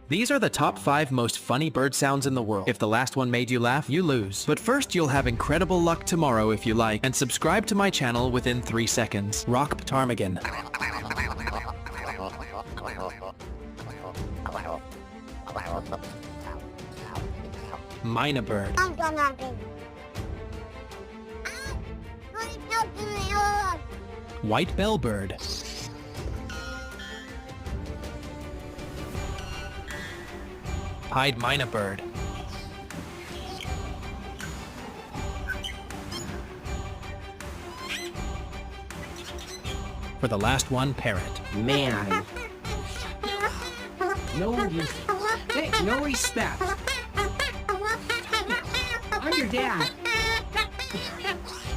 These are the top 5 most funny bird sounds in the world. If the last one made you laugh, you lose. But first, you'll have incredible luck tomorrow if you like, and subscribe to my channel within 3 seconds. Rock Ptarmigan. Mynah bird. White bellbird. Pied mynah bird. For the last one, parrot. Man. Hey, no respect. I'm your dad.